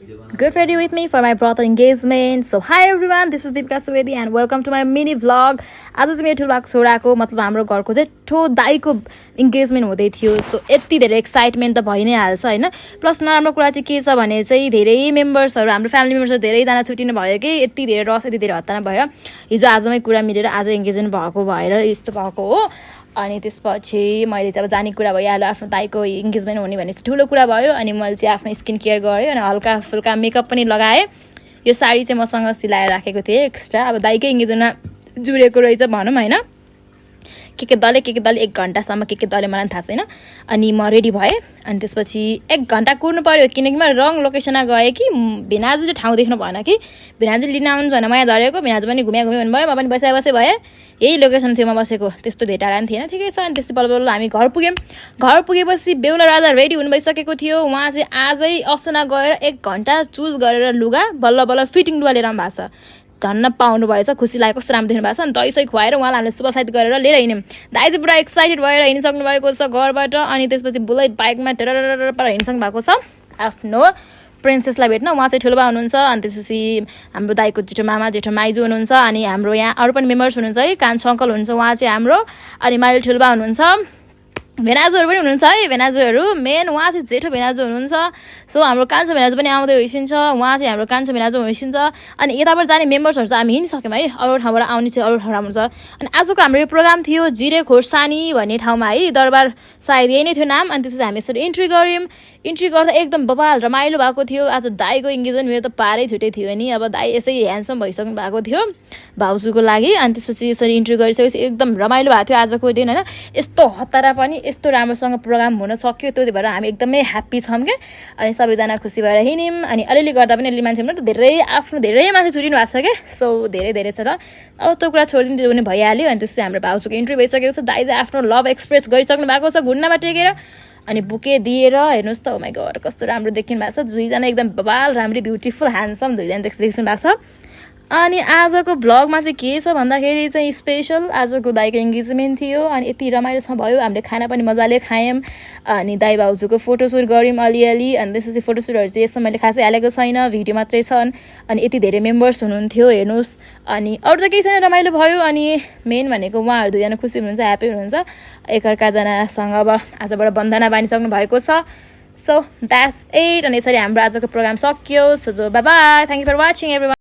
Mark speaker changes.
Speaker 1: get ready with me for my brother engagement. So hi everyone, this is Deepika Suwedi and welcome to my mini vlog. आज चाहिँ मेरो ठुलो भएको छोराको मतलब हाम्रो घरको चाहिँ ठो दाइको इन्गेजमेन्ट हुँदै थियो. सो यति धेरै एक्साइटमेन्ट त भइ नै हाल्छ हैन. प्लस नराम्रो कुरा चाहिँ के छ भने चाहिँ धेरै मेम्बर्सहरु हाम्रो फ्यामिली मेम्बर्सहरु धेरै जना छुटिनु भयो कि यति धेरै रस यति धेरै हताना भयो. हिजो आजमै कुरा मिलेर आज इन्गेजमेन्ट भएको भएर यस्तो भएको हो. अनि त्यसपछि मैले चाहिँ अब जाने कुरा भइहाल्यो आफ्नो दाइको इन्गेजमेन्ट हुने भने चाहिँ ठुलो कुरा भयो. अनि मैले चाहिँ आफ्नो स्किन केयर गरेँ अनि हल्का फुल्का मेकअप पनि लगाएँ. यो साडी चाहिँ मसँग सिलाएर राखेको थिएँ एक्स्ट्रा. अब दाइकै इन्गेजमेन्टमा जुरेको रहेछ भनौँ हैन. के दले 1 घन्टासम्म के दले मलाई थाहा छैन. अनि म रेडी भएँ. अनि त्यसपछि 1 घन्टा कुर्नु पर्यो किनकि म रङ लोकेसनमा गएँ कि भिनाजुले ठाउँ देख्नु भएन कि भिनाजु लिन आउनु छैन माया धरेको. भिनाजु पनि घुम्या भन्नुभयो. म पनि बसे भएँ. यही लोकेसन थियो म बसेको. त्यस्तो धेरै टाढा पनि थिएन. ठिकै छ. अनि त्यसपछि बल्ल हामी घर पुग्यौँ. घर पुगेपछि बेहुला राजा रेडी हुनु भइसकेको थियो. उहाँ चाहिँ आजै असना गएर 1 घन्टा चुज गरेर लुगा बल्ल फिटिङ लुगा लिएर आउनु भएको छ. धन्न पाउनु भएछ. खुसी लागेको कस्तो राम्रो देख्नु भएको छ. अनि दही सही खुवाएर उहाँलाई हामीले शुभसाहित गरेर लिएर हिँड्यौँ. दाइ चाहिँ पुरा एक्साइटेड भएर हिँडिसक्नु भएको छ घरबाट. अनि त्यसपछि बुलेट बाइकमा टेरर पर हिँडिसक्नु भएको छ आफ्नो प्रिन्सेसलाई भेट्न. उहाँ चाहिँ ठुलो बा हुनुहुन्छ. अनि त्यसपछि हाम्रो दाइको जेठो मामा जेठो माइजू हुनुहुन्छ. अनि हाम्रो यहाँ अरू पनि मेम्बर्स हुनुहुन्छ है. कान्छो अङ्कल हुनुहुन्छ उहाँ चाहिँ हाम्रो. अनि माइली ठुलो बा हुनुहुन्छ. भेनाजुहरू पनि हुनुहुन्छ है. भेनाजुहरू मेन उहाँ चाहिँ जेठो भेनाजु हुनुहुन्छ. सो हाम्रो कान्छो भेनाजु पनि आउँदै होइसिन्छ. उहाँ चाहिँ हाम्रो कान्छो भेनाजु होइसिन्छ. अनि यताबाट जाने मेम्बर्सहरू चाहिँ हामी हिँडिसक्यौँ है. अरू ठाउँबाट आउने चाहिँ अरू ठाउँमा हुन्छ. अनि आजको हाम्रो यो प्रोग्राम थियो जिरे खोर्सानी भन्ने ठाउँमा है. दरबार सायद यही नै थियो नाम. अनि त्यसपछि हामी यसरी इन्ट्री गऱ्यौँ. इन्ट्री गर्दा एकदम बबाल रमाइलो भएको थियो. आज दाइको इन्गेजमेन्ट मेरो त पारै छुट्टै थियो नि. अब दाइ यसै ह्यान्डसम भइसक्नु भएको थियो भाउजूको लागि. अनि त्यसपछि यसरी इन्ट्री गरिसकेपछि एकदम रमाइलो भएको थियो आजको दिन होइन. यस्तो हतारा पनि यस्तो राम्रोसँग प्रोग्राम हुन सक्यो. त्यो भएर हामी एकदमै ह्याप्पी छौँ क्या. अनि सबैजना खुसी भएर हिँड्यौँ. अनि अलिअलि गर्दा पनि अलि मान्छे त धेरै मान्छे छुटिनु भएको छ क्या. सो धेरै छ र अब त्यो कुरा छोडिदिनु त्यो पनि भइहाल्यो. अनि त्यसपछि हाम्रो भाउजूको इन्ट्री भइसकेको छ. दाइ चाहिँ आफ्नो लभ एक्सप्रेस गरिसक्नु भएको छ घुन्नामा टेकेर. अनि बुके दिएर हेर्नुहोस् त. ओ माई गॉड कस्तो राम्रो देखिनु भएको छ. दुईजना एकदम बबाल राम्ररी ब्युटिफुल ह्यान्डसम दुईजना देखिनु भएको छ. अनि आजको भ्लगमा चाहिँ के छ भन्दाखेरि चाहिँ स्पेसल आजको दाइको इन्गेजमेन्ट थियो. अनि यति रमाइलोसँग भयो. हामीले खाना पनि मजाले खायौँ. अनि दाइ भाउजूको फोटोसुट गऱ्यौँ अलिअलि. अनि त्यसपछि फोटोसुटहरू चाहिँ यसमा मैले खासै हालेको छैन भिडियो मात्रै छन्. अनि यति धेरै मेम्बर्स हुनुहुन्थ्यो हेर्नुहोस्. अनि अरू त केही छैन रमाइलो भयो. अनि मेन भनेको उहाँहरू दुईजना खुसी हुनुहुन्छ ह्याप्पी हुनुहुन्छ एकअर्काजनासँग. अब आजबाट बन्धना बानिसक्नु भएको छ. So that's it. अनि यसरी हाम्रो आजको प्रोग्राम सकियो. So bye bye. Thank you for watching everyone.